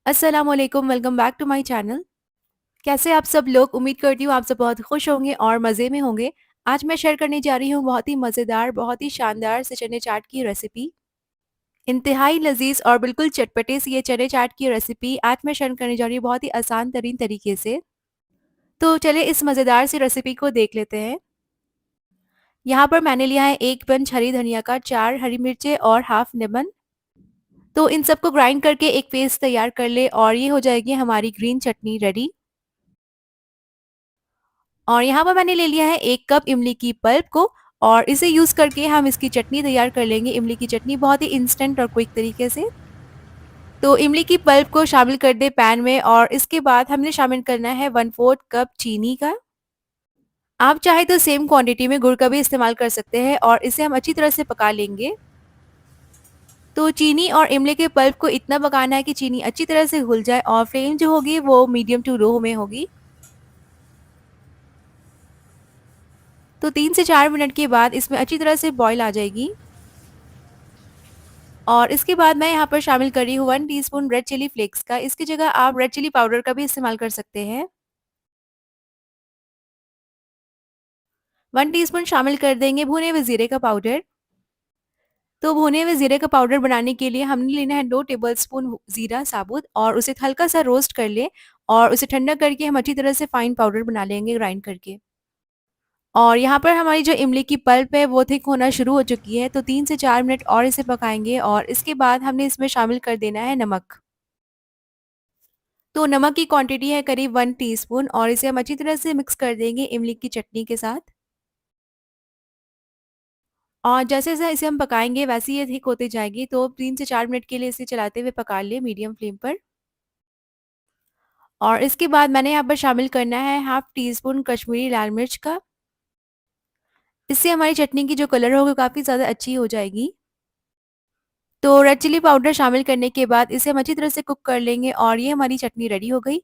अस्सलाम वालेकुम, welcome back to my channel. कैसे आप सब लोग? उम्मीद करती हूँ आप सब बहुत खुश होंगे और मज़े में होंगे। आज मैं शेयर करने जा रही हूँ बहुत ही मज़ेदार, बहुत ही शानदार से चने चाट की रेसिपी। इंतहाई लज़ीज़ और बिल्कुल चटपटे से ये चने चाट की रेसिपी आज मैं शेयर करने जा रही हूँ बहुत ही आसान तरीन तरीके से। तो चलिए इस मज़ेदार सी रेसिपी को देख लेते हैं। यहाँ पर मैंने लिया है 1 बंच हरी धनिया का, 4 हरी मिर्चें और हाफ लेमन। तो इन सबको ग्राइंड करके एक पेस्ट तैयार कर ले और ये हो जाएगी हमारी ग्रीन चटनी रेडी। और यहाँ पर मैंने ले लिया है 1 कप इमली की पल्प को और इसे यूज़ करके हम इसकी चटनी तैयार कर लेंगे। इमली की चटनी बहुत ही इंस्टेंट और क्विक तरीके से। तो इमली की पल्प को शामिल कर दें पैन में और इसके बाद हमने शामिल करना है 1/4 कप चीनी का। आप चाहे तो सेम क्वांटिटी में गुड़ का भी इस्तेमाल कर सकते हैं और इसे हम अच्छी तरह से पका लेंगे। तो चीनी और इमली के पल्प को इतना पकाना है कि चीनी अच्छी तरह से घुल जाए और फ्लेम जो होगी वो मीडियम टू लो में होगी। तो 3 से 4 मिनट के बाद इसमें अच्छी तरह से बॉईल आ जाएगी। और इसके बाद मैं यहाँ पर शामिल कर रही हूँ 1 टीस्पून रेड चिली फ्लेक्स का। इसकी जगह आप रेड चिली पाउडर का भी इस्तेमाल कर सकते हैं। 1 टीस्पून शामिल कर देंगे भुने हुए जीरे का पाउडर। तो भुने हुए जीरे का पाउडर बनाने के लिए हमने लेना है 2 टेबलस्पून जीरा साबुत और उसे हल्का सा रोस्ट कर ले और उसे ठंडा करके हम अच्छी तरह से फाइन पाउडर बना लेंगे ग्राइंड करके। और यहाँ पर हमारी जो इमली की पल्प है वो थिक होना शुरू हो चुकी है, तो 3 से 4 मिनट और इसे पकाएंगे और इसके बाद हमने इसमें शामिल कर देना है नमक। तो नमक की क्वांटिटी है करीब 1 टीस्पून और इसे हम अच्छी तरह से मिक्स कर देंगे इमली की चटनी के साथ। और जैसे-जैसे इसे हम पकाएँगे वैसे ही ये थिक होती जाएगी, तो 3 से 4 मिनट के लिए इसे चलाते हुए पका लें मीडियम फ्लेम पर। और इसके बाद मैंने यहाँ पर शामिल करना है हाफ टी स्पून कश्मीरी लाल मिर्च का। इससे हमारी चटनी की जो कलर होगा काफ़ी ज़्यादा अच्छी हो जाएगी। तो रेड चिली पाउडर शामिल करने के बाद इसे हम अच्छी तरह से कुक कर लेंगे और ये हमारी चटनी रेडी हो गई।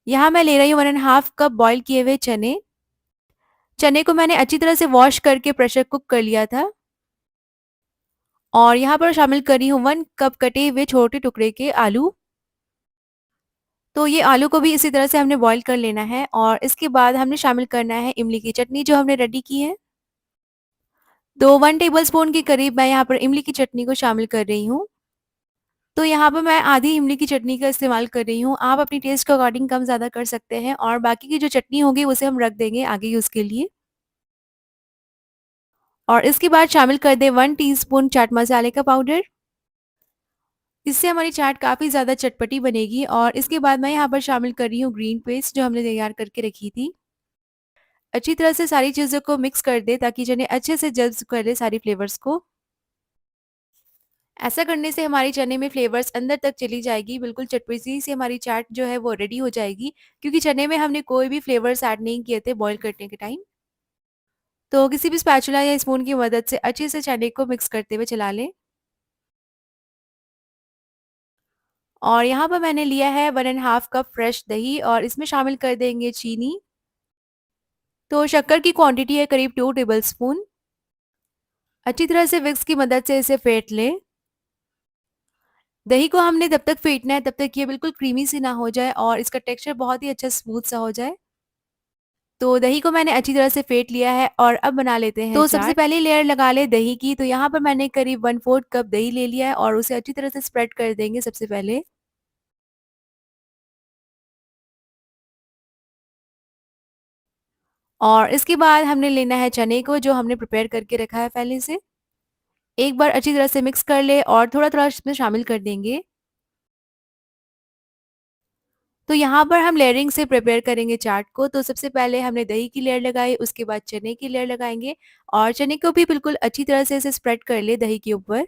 यहाँ मैं ले रही हूँ 1 एंड हाफ कप बॉयल किए हुए चने। चने को मैंने अच्छी तरह से वॉश करके प्रेशर कुक कर लिया था। और यहाँ पर शामिल कर रही हूँ 1 कप कटे हुए छोटे टुकड़े के आलू। तो ये आलू को भी इसी तरह से हमने बॉईल कर लेना है और इसके बाद हमने शामिल करना है इमली की चटनी जो हमने रेडी की है। तो 1 टेबलस्पून के करीब मैं यहाँ पर इमली की चटनी को शामिल कर रही हूँ। तो यहाँ पर मैं आधी इमली की चटनी का इस्तेमाल कर रही हूँ। आप अपनी टेस्ट के अकॉर्डिंग कम ज़्यादा कर सकते हैं और बाकी की जो चटनी होगी उसे हम रख देंगे आगे यूज़ के लिए। और इसके बाद शामिल कर दें 1 टीस्पून चाट मसाले का पाउडर। इससे हमारी चाट काफ़ी ज़्यादा चटपटी बनेगी और इसके बाद मैं यहाँ पर शामिल कर रही हूँ ग्रीन पेस्ट जो हमने तैयार करके रखी थी। अच्छी तरह से सारी चीज़ों को मिक्स कर दें ताकि चने अच्छे से जज़्ब कर ले सारी फ्लेवर्स को। ऐसा करने से हमारी चने में फ्लेवर्स अंदर तक चली जाएगी, बिल्कुल चटपटी सी हमारी चाट जो है वो रेडी हो जाएगी क्योंकि चने में हमने कोई भी फ्लेवर्स ऐड नहीं किए थे बॉईल करने के टाइम। तो किसी भी स्पैचुला या स्पून की मदद से अच्छे से चने को मिक्स करते हुए चला लें। और यहाँ पर मैंने लिया है 1 एंड हाफ कप फ्रेश दही और इसमें शामिल कर देंगे चीनी। तो शक्कर की क्वांटिटी है करीब 2 टेबलस्पून। अच्छी तरह से विक्स की मदद से इसे फेंट लें। दही को हमने तब तक फेंटना है तब तक ये बिल्कुल क्रीमी सी ना हो जाए और इसका टेक्सचर बहुत ही अच्छा स्मूथ सा हो जाए। तो दही को मैंने अच्छी तरह से फेंट लिया है और अब बना लेते हैं तो सबसे चाट। पहले लेयर लगा ले दही की। तो यहाँ पर मैंने करीब 1/4 कप दही ले लिया है और उसे अच्छी तरह से स्प्रेड कर देंगे सबसे पहले। और इसके बाद हमने लेना है चने को जो हमने प्रिपेयर करके रखा है पहले से। एक बार अच्छी तरह से मिक्स कर ले और थोड़ा-थोड़ा इसमें शामिल कर देंगे। तो यहाँ पर हम लेयरिंग से प्रिपेयर करेंगे चाट को। तो सबसे पहले हमने दही की लेयर लगाई, उसके बाद चने की लेयर लगाएँगे और चने को भी बिल्कुल अच्छी तरह से इसे स्प्रेड कर ले दही के ऊपर।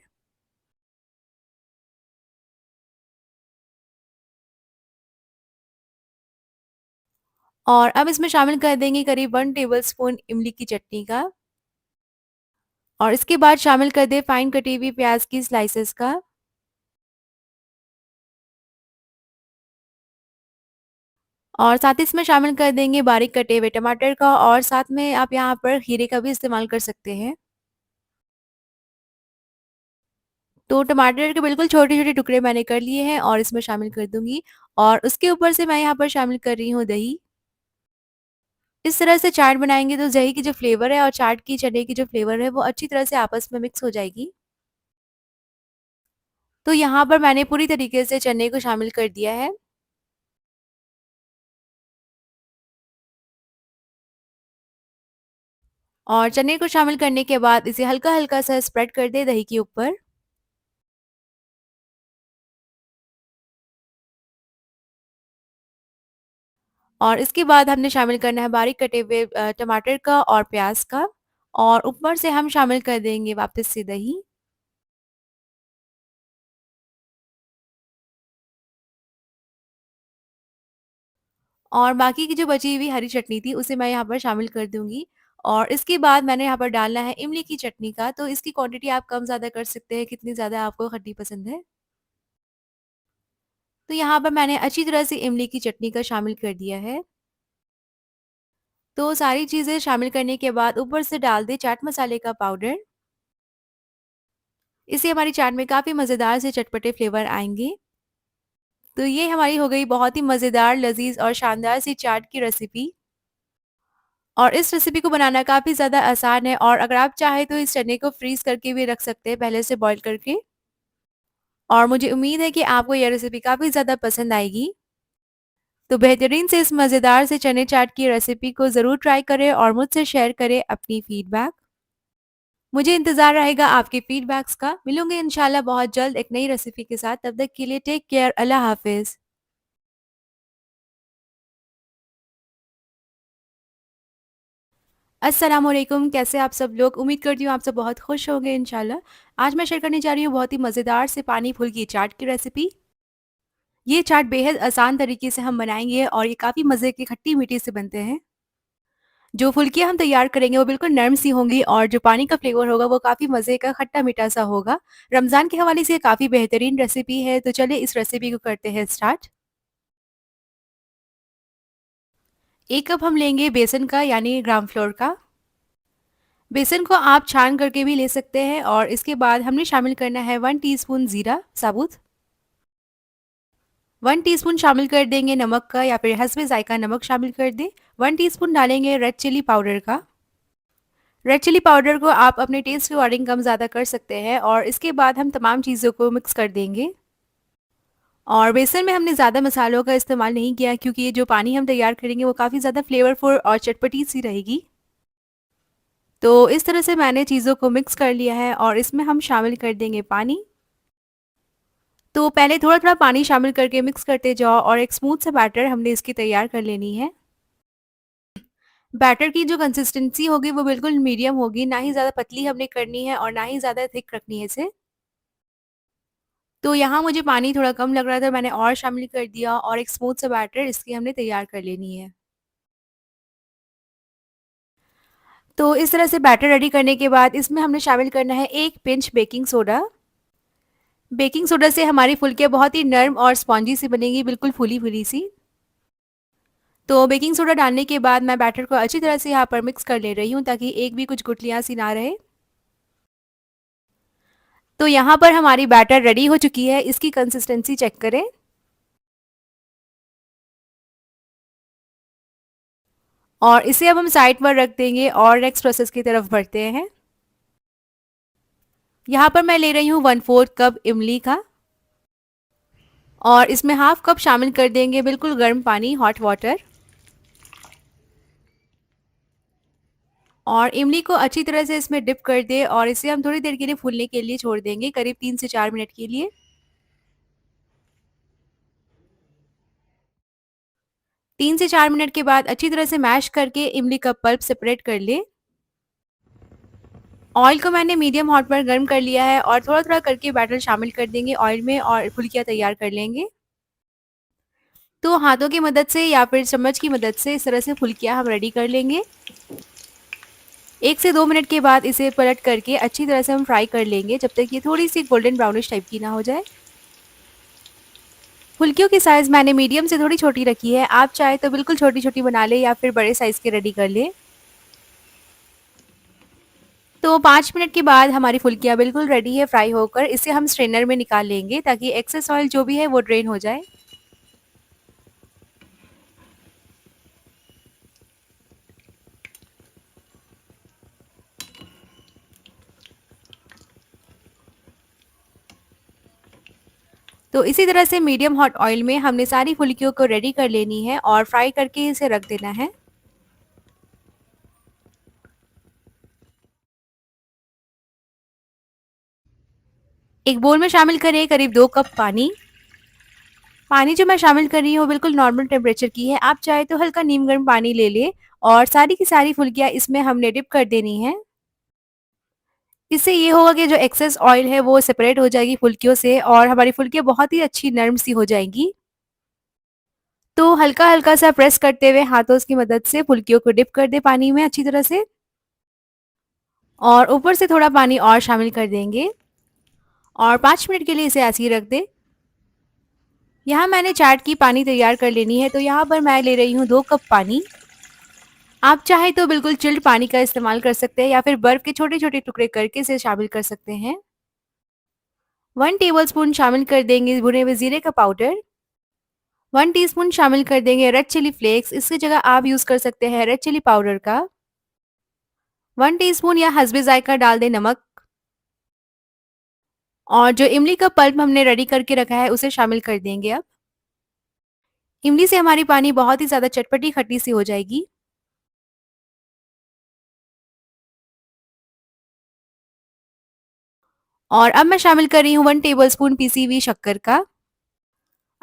और अब इसमें शामिल कर देंगे करीब 1 टेबलस्पून इमली की चटनी का। और इसके बाद शामिल कर दें फाइन कटी हुई प्याज की स्लाइसेस का। और साथ ही इसमें शामिल कर देंगे बारीक कटे हुए टमाटर का और साथ में आप यहाँ पर खीरे का भी इस्तेमाल कर सकते हैं। तो टमाटर के बिल्कुल छोटे-छोटे टुकड़े मैंने कर लिए हैं और इसमें शामिल कर दूँगी और उसके ऊपर से मैं यहाँ पर शामिल कर रही हूँ दही। इस तरह से चाट बनाएँगे तो दही की जो फ्लेवर है और चाट की चने की जो फ्लेवर है वो अच्छी तरह से आपस में मिक्स हो जाएगी। तो यहाँ पर मैंने पूरी तरीके से चने को शामिल कर दिया है। और चने को शामिल करने के बाद इसे हल्का-हल्का सा स्प्रेड कर दें दही के ऊपर। और इसके बाद हमने शामिल करना है बारीक कटे हुए टमाटर का और प्याज का और ऊपर से हम शामिल कर देंगे वापस से दही। और बाकी की जो बची हुई हरी चटनी थी उसे मैं यहाँ पर शामिल कर दूँगी। और इसके बाद मैंने यहाँ पर डालना है इमली की चटनी का, तो इसकी क्वांटिटी आप कम-ज़्यादा कर सकते हैं, कितनी ज़्यादा आपको खट्टी पसंद है। तो यहाँ पर मैंने अच्छी तरह से इमली की चटनी का शामिल कर दिया है। तो सारी चीज़ें शामिल करने के बाद ऊपर से डाल दें चाट मसाले का पाउडर। इससे हमारी चाट में काफ़ी मज़ेदार से चटपटे फ्लेवर आएँगे। तो ये हमारी हो गई बहुत ही मज़ेदार, लज़ीज़ और शानदार सी चाट की रेसिपी। और इस रेसिपी को बनाना काफ़ी ज़्यादा आसान है और अगर आप चाहें तो इस चने को फ्रीज़ करके भी रख सकते हैं पहले से बॉयल करके। और मुझे उम्मीद है कि आपको ये रेसिपी काफ़ी ज़्यादा पसंद आएगी। तो बेहतरीन से इस मज़ेदार से चने चाट की रेसिपी को ज़रूर ट्राई करें और मुझसे शेयर करें अपनी फीडबैक। मुझे इंतज़ार रहेगा आपके फीडबैक्स का। मिलूँगी इंशाल्लाह बहुत जल्द एक नई रेसिपी के साथ। तब तक के लिए टेक केयर। अल्लाह हाफ़िज़। अस्सलामुअलैकुम, कैसे आप सब लोग? उम्मीद करती हूँ आप सब बहुत खुश होंगे इंशाल्लाह। आज मैं शेयर करने जा रही हूँ बहुत ही मज़ेदार से पानी फूल की चाट की रेसिपी। ये चाट बेहद आसान तरीके से हम बनाएँगे और ये काफ़ी मज़े के खट्टी-मीठी से बनते हैं। जो फुल्कियाँ हम तैयार करेंगे वो बिल्कुल नर्म सी होंगी और जो पानी का फ्लेवर होगा वो काफ़ी मज़े का खट्टा-मीठा सा होगा। रमज़ान के हवाले से ये काफ़ी बेहतरीन रेसिपी है, तो चलिए इस रेसिपी को करते हैं स्टार्ट। 1 कप हम लेंगे बेसन का यानी ग्राम फ्लोर का। बेसन को आप छान करके भी ले सकते हैं और इसके बाद हमने शामिल करना है 1 टीस्पून ज़ीरा साबुत। 1 टीस्पून शामिल कर देंगे नमक का या फिर हस्बे ज़ायक़ा नमक शामिल कर दें। 1 टीस्पून डालेंगे रेड चिली पाउडर का। रेड चिली पाउडर को आप अपने टेस्ट के अकॉर्डिंग कम-ज़्यादा कर सकते हैं और इसके बाद हम तमाम चीज़ों को मिक्स कर देंगे। और बेसन में हमने ज़्यादा मसालों का इस्तेमाल नहीं किया क्योंकि ये जो पानी हम तैयार करेंगे वो काफ़ी ज़्यादा फ्लेवरफुल और चटपटी-सी रहेगी। तो इस तरह से मैंने चीज़ों को मिक्स कर लिया है और इसमें हम शामिल कर देंगे पानी। तो पहले थोड़ा-थोड़ा पानी शामिल करके मिक्स करते जाओ और एक स्मूथ सा बैटर हमने इसकी तैयार कर लेनी है। बैटर की जो कंसिस्टेंसी होगी वो बिल्कुल मीडियम होगी, ना ही ज़्यादा पतली हमने करनी है और ना ही ज़्यादा थिक रखनी है इसे। तो यहाँ मुझे पानी थोड़ा कम लग रहा था, मैंने और शामिल कर दिया और एक स्मूथ सा बैटर इसकी हमने तैयार कर लेनी है। तो इस तरह से बैटर रेडी करने के बाद इसमें हमने शामिल करना है 1 pinch baking soda. Baking soda से हमारी फुल्कियाँ बहुत ही नर्म और स्पॉन्जी सी बनेंगी, बिल्कुल फूली-फूली सी। तो बेकिंग सोडा डालने के बाद मैं बैटर को अच्छी तरह से यहाँ पर मिक्स कर ले रही हूँ ताकि एक भी कुछ गुठलियाँ सी ना रहे। तो यहाँ पर हमारी बैटर रेडी हो चुकी है, इसकी कंसिस्टेंसी चेक करें। और इसे अब हम साइड पर रख देंगे और नेक्स्ट प्रोसेस की तरफ बढ़ते हैं। यहाँ पर मैं ले रही हूँ 1/4 कप इमली का और इसमें हाफ कप शामिल कर देंगे बिल्कुल गर्म पानी, हॉट वाटर। और इमली को अच्छी तरह से इसमें डिप कर दें और इसे हम थोड़ी देर के लिए फूलने के लिए छोड़ देंगे, करीब 3 से 4 मिनट के लिए। 3 से 4 मिनट के बाद अच्छी तरह से मैश करके इमली का पल्प सेपरेट कर लें। ऑयल को मैंने मीडियम हॉट पर गर्म कर लिया है और थोड़ा-थोड़ा करके बैटर शामिल कर देंगे ऑयल में और फुल्कियाँ तैयार कर लेंगे। तो हाथों की मदद से या फिर चम्मच की मदद से इस तरह से फुल्कियाँ हम रेडी कर लेंगे। 1 से 2 मिनट के बाद इसे पलट करके अच्छी तरह से हम फ्राई कर लेंगे जब तक ये थोड़ी-सी गोल्डन ब्राउनिश टाइप की ना हो जाए। फुल्कियों की साइज़ मैंने मीडियम से थोड़ी छोटी रखी है, आप चाहे तो बिल्कुल छोटी-छोटी बना लें या फिर बड़े साइज़ के रेडी कर लें। तो 5 मिनट के बाद हमारी फुल्कियाँ बिल्कुल रेडी है फ्राई होकर। इसे हम स्ट्रेनर में निकाल लेंगे ताकि एक्सेस ऑयल जो भी है वो ड्रेन हो जाए। तो इसी तरह से मीडियम हॉट ऑयल में हमने सारी फुल्कियों को रेडी कर लेनी है और फ्राई करके इसे रख देना है। एक बोल में शामिल करें करीब 2 कप पानी। पानी जो मैं शामिल कर रही हूँ बिल्कुल नॉर्मल टेम्परेचर की है। आप चाहे तो हल्का नीम गर्म पानी ले लें और सारी की सारी फुल्कियाँ इसमें हमने डिप कर देनी है। इससे ये होगा कि जो एक्सेस ऑयल है वो सेपरेट हो जाएगी फुल्कियों से और हमारी फुल्कियाँ बहुत ही अच्छी नरम सी हो जाएंगी। तो हल्का-हल्का सा प्रेस करते हुए हाथों की मदद से फुल्कियों को डिप कर दें पानी में अच्छी तरह से और ऊपर से थोड़ा पानी और शामिल कर देंगे और 5 मिनट के लिए इसे ऐसे ही रख दें। यहाँ मैंने चाट की पानी तैयार कर लेनी है, तो यहाँ पर मैं ले रही हूँ 2 कप पानी। आप चाहें तो बिल्कुल चिल्ड पानी का इस्तेमाल कर सकते हैं या फिर बर्फ के छोटे-छोटे टुकड़े करके इसे शामिल कर सकते हैं। 1 टेबलस्पून शामिल कर देंगे भुने हुए जीरे का पाउडर। 1 टीस्पून शामिल कर देंगे रेड चिली फ्लेक्स, इसकी जगह आप यूज़ कर सकते हैं रेड चिली पाउडर का। 1 टीस्पून या हस्बे ज़ायका डाल दें नमक और जो इमली का पल्प हमने रेडी करके रखा है उसे शामिल कर देंगे अब। इमली से हमारी पानी बहुत ही ज़्यादा चटपटी खट्टी सी हो जाएगी। और अब मैं शामिल कर रही हूँ 1 टेबलस्पून पिसी हुई शक्कर का।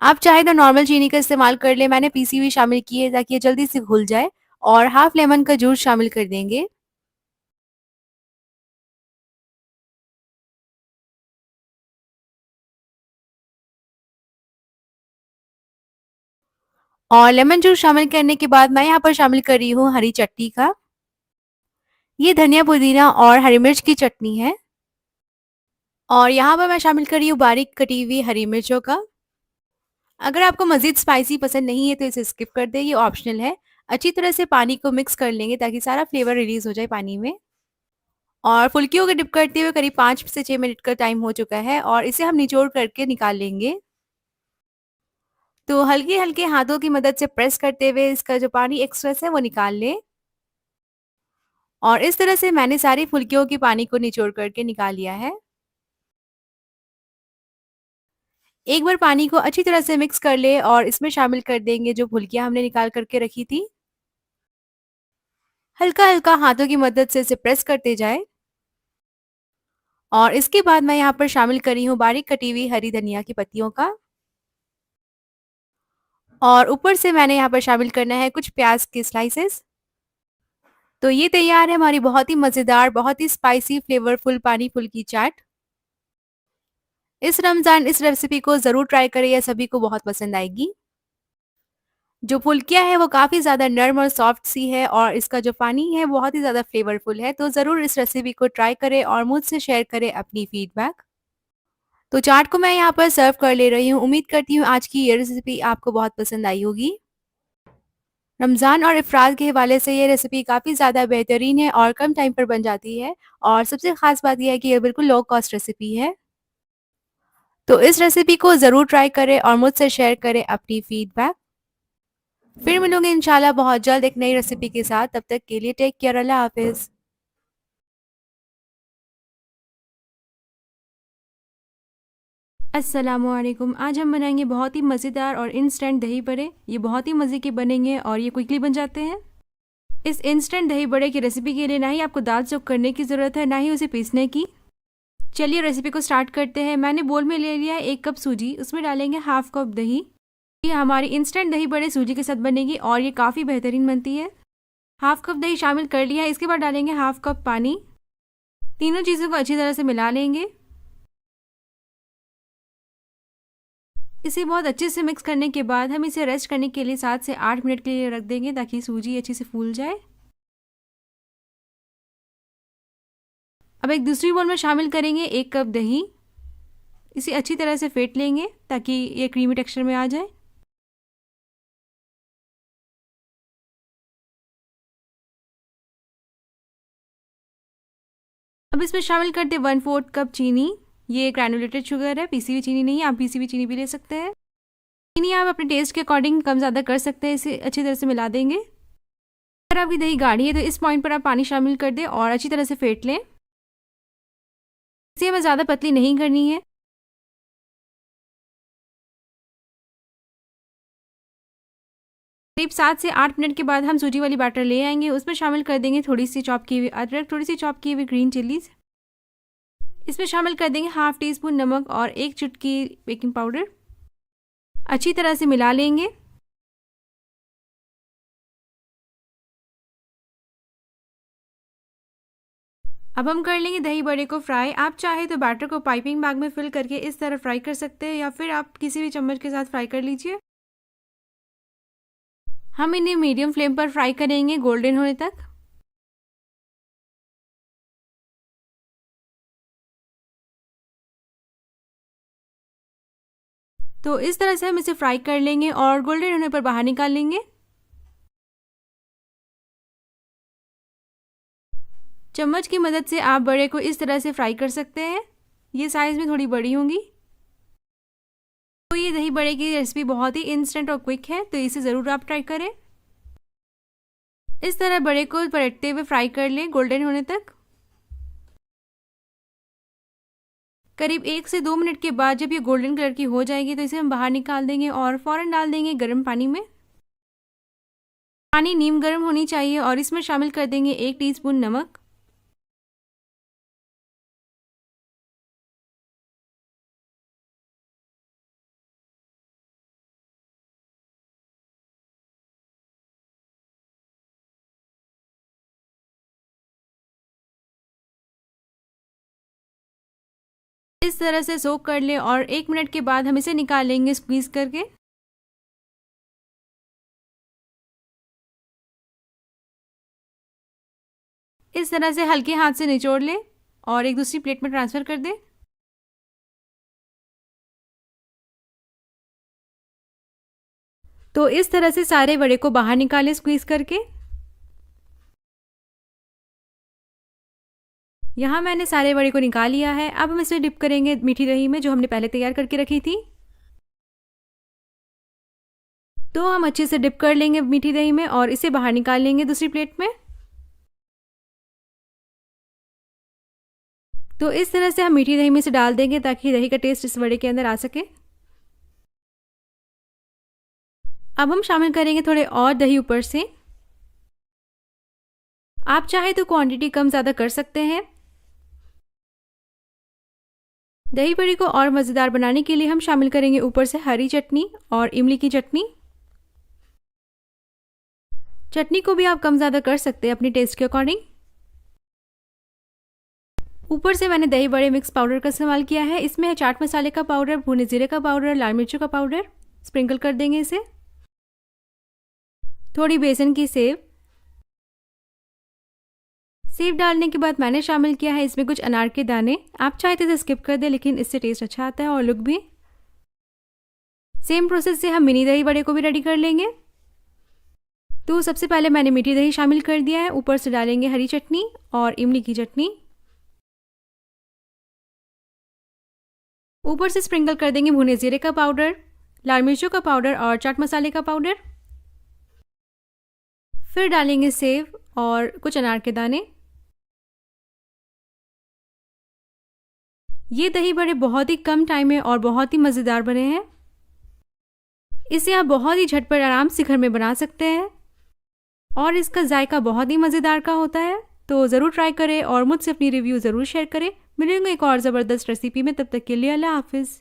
आप चाहे तो नॉर्मल चीनी का इस्तेमाल कर लें, मैंने पिसी हुई शामिल की है ताकि ये जल्दी से घुल जाए और हाफ लेमन का जूस शामिल कर देंगे। और लेमन जूस शामिल करने के बाद मैं यहाँ पर शामिल कर रही हूँ हरी चटनी का। ये धनिया पुदीना और हरी मिर्च की चटनी है और यहाँ पर मैं शामिल कर रही हूँ बारीक कटी हुई हरी मिर्चों का। अगर आपको मज़ीद स्पाइसी पसंद नहीं है तो इसे स्किप कर दें, ये ऑप्शनल है। अच्छी तरह से पानी को मिक्स कर लेंगे ताकि सारा फ्लेवर रिलीज़ हो जाए पानी में। और फुल्कियों को डिप करते हुए करीब 5 से 6 मिनट का टाइम हो चुका है और इसे हम निचोड़ करके निकाल लेंगे। तो हल्के-हल्के हाथों की मदद से प्रेस करते हुए इसका जो पानी एक्सेस है वो निकाल लें। और इस तरह से मैंने सारी फुल्कियों के पानी को निचोड़ करके निकाल लिया है। एक बार पानी को अच्छी तरह से मिक्स कर लें और इसमें शामिल कर देंगे जो फुल्कियाँ हमने निकाल करके रखी थी। हल्का-हल्का हाथों की मदद से इसे प्रेस करते जाएँ। और इसके बाद मैं यहाँ पर शामिल कर रही हूँ बारीक कटी हुई हरी धनिया की पत्तियों का। और ऊपर से मैंने यहाँ पर शामिल करना है कुछ प्याज के स्लाइसेस। तो ये तैयार है हमारी बहुत ही मज़ेदार, बहुत ही स्पाइसी फ्लेवरफुल पानी फुल्की चाट। इस रमज़ान इस रेसिपी को ज़रूर ट्राई करें, यह सभी को बहुत पसंद आएगी। जो फुल्कियाँ हैं वो काफ़ी ज़्यादा नर्म और सॉफ्ट सी है और इसका जो पानी है बहुत ही ज़्यादा फ्लेवरफुल है। तो ज़रूर इस रेसिपी को ट्राई करें और मुझसे शेयर करें अपनी फीडबैक। तो चाट को मैं यहाँ पर सर्व कर ले रही हूँ। उम्मीद करती हूँ आज की ये रेसिपी आपको बहुत पसंद आई होगी। रमज़ान और इफ़्तार के हवाले से ये रेसिपी काफ़ी ज़्यादा बेहतरीन है और कम टाइम पर बन जाती है और सबसे ख़ास बात ये है कि ये बिल्कुल लो कॉस्ट रेसिपी है। तो इस रेसिपी को ज़रूर ट्राई करें और मुझसे शेयर करें अपनी फीडबैक। फिर मिलूँगी इंशाल्लाह बहुत जल्द एक नई रेसिपी के साथ। तब तक के लिए टेक केयर, अल्लाह हाफ़िज़। अस्सलामुअलैकुम। आज हम बनाएंगे बहुत ही मज़ेदार और इंस्टेंट दही बड़े। ये बहुत ही मज़े के बनेंगे और ये क्विकली बन जाते हैं। इस इंस्टेंट दही बड़े की रेसिपी के लिए ना ही आपको दाल चॉप करने की ज़रूरत है, ना ही उसे पीसने की। चलिए रेसिपी को स्टार्ट करते हैं। मैंने बोल में ले लिया है 1 कप सूजी, उसमें डालेंगे हाफ कप दही। ये हमारी इंस्टेंट दही बड़े सूजी के साथ बनेगी और ये काफ़ी बेहतरीन बनती है। हाफ कप दही शामिल कर लिया है। इसके बाद डालेंगे हाफ कप पानी। तीनों चीज़ों को अच्छी तरह से मिला लेंगे। इसे बहुत अच्छे से मिक्स करने के बाद हम इसे रेस्ट करने के लिए 7 से 8 मिनट के लिए रख देंगे ताकि सूजी अच्छे से फूल जाए। अब एक दूसरी बोल में शामिल करेंगे 1 कप दही। इसे अच्छी तरह से फेंट लेंगे ताकि ये क्रीमी टेक्सचर में आ जाए। अब इसमें शामिल करते 1/4 कप चीनी। ये ग्रैनुलेटेड शुगर है, पीसी हुई चीनी नहीं है, आप पीसी हुई चीनी भी ले सकते हैं। चीनी आप अपने टेस्ट के अकॉर्डिंग कम ज़्यादा कर सकते हैं। इसे अच्छी तरह से मिला देंगे। अगर आपकी दही गाढ़ी है तो इस पॉइंट पर आप पानी शामिल कर दें और अच्छी तरह से फेंट लें। इसे हमें ज़्यादा पतली नहीं करनी है। करीब 7 से 8 मिनट के बाद हम सूजी वाली बैटर ले आएंगे। उसमें शामिल कर देंगे थोड़ी सी चॉप की हुई अदरक, थोड़ी सी चॉप की हुई ग्रीन चिलीज। इसमें शामिल कर देंगे हाफ टी स्पून नमक और 1 चुटकी बेकिंग पाउडर। अच्छी तरह से मिला लेंगे। अब हम कर लेंगे दही बड़े को फ्राई। आप चाहे तो बैटर को पाइपिंग बैग में फिल करके इस तरह फ्राई कर सकते हैं या फिर आप किसी भी चम्मच के साथ फ्राई कर लीजिए। हम इन्हें मीडियम फ्लेम पर फ्राई करेंगे गोल्डन होने तक। तो इस तरह से हम इसे फ्राई कर लेंगे और गोल्डन होने पर बाहर निकाल लेंगे। चम्मच की मदद से आप बड़े को इस तरह से फ्राई कर सकते हैं। ये साइज़ में थोड़ी बड़ी होंगी। तो ये दही बड़े की रेसिपी बहुत ही इंस्टेंट और क्विक है, तो इसे ज़रूर आप ट्राई करें। इस तरह बड़े को पलटते हुए फ्राई कर लें गोल्डन होने तक। करीब 1 से 2 मिनट के बाद जब ये गोल्डन कलर की हो जाएगी तो इसे हम बाहर निकाल देंगे और फ़ौरन डाल देंगे गर्म पानी में। पानी नीम गर्म होनी चाहिए और इसमें शामिल कर देंगे 1 टीस्पून नमक। इस तरह से सोक कर लें और 1 मिनट के बाद हम इसे निकाल लेंगे स्क्वीज़ करके। इस तरह से हल्के हाथ से निचोड़ लें और एक दूसरी प्लेट में ट्रांसफ़र कर दें। तो इस तरह से सारे बड़े को बाहर निकालें स्क्वीज़ करके। यहाँ मैंने सारे बड़े को निकाल लिया है। अब हम इसे डिप करेंगे मीठी दही में जो हमने पहले तैयार करके रखी थी। तो हम अच्छे से डिप कर लेंगे मीठी दही में और इसे बाहर निकाल लेंगे दूसरी प्लेट में। तो इस तरह से हम मीठी दही में इसे डाल देंगे ताकि दही का टेस्ट इस बड़े के अंदर आ सके। अब हम शामिल करेंगे थोड़े और दही ऊपर से। आप चाहे तो क्वांटिटी कम ज़्यादा कर सकते हैं। दही बड़ी को और मज़ेदार बनाने के लिए हम शामिल करेंगे ऊपर से हरी चटनी और इमली की चटनी। चटनी को भी आप कम ज़्यादा कर सकते हैं अपनी टेस्ट के अकॉर्डिंग। ऊपर से मैंने दही बड़े मिक्स पाउडर का इस्तेमाल किया है। इसमें है चाट मसाले का पाउडर, भुने जीरे का पाउडर, लाल मिर्चों का पाउडर। स्प्रिंकल कर देंगे इसे। थोड़ी बेसन की सेव। सेव डालने के बाद मैंने शामिल किया है इसमें कुछ अनार के दाने। आप चाहे तो इसे स्किप कर दें लेकिन इससे टेस्ट अच्छा आता है और लुक भी। सेम प्रोसेस से हम मिनी दही बड़े को भी रेडी कर लेंगे। तो सबसे पहले मैंने मीठी दही शामिल कर दिया है। ऊपर से डालेंगे हरी चटनी और इमली की चटनी। ऊपर से स्प्रिंकल कर देंगे भुने जीरे का पाउडर, लाल मिर्चों का पाउडर और चाट मसाले का पाउडर। फिर डालेंगे सेव और कुछ अनार के दाने। ये दही बड़े बहुत ही कम टाइम में और बहुत ही मज़ेदार बने हैं। इसे आप बहुत ही झटपट आराम से घर में बना सकते हैं और इसका जायका बहुत ही मज़ेदार का होता है। तो ज़रूर ट्राई करें और मुझसे अपनी रिव्यू ज़रूर शेयर करें। मिलेंगे एक और ज़बरदस्त रेसिपी में, तब तक के लिए अल्लाह हाफिज़।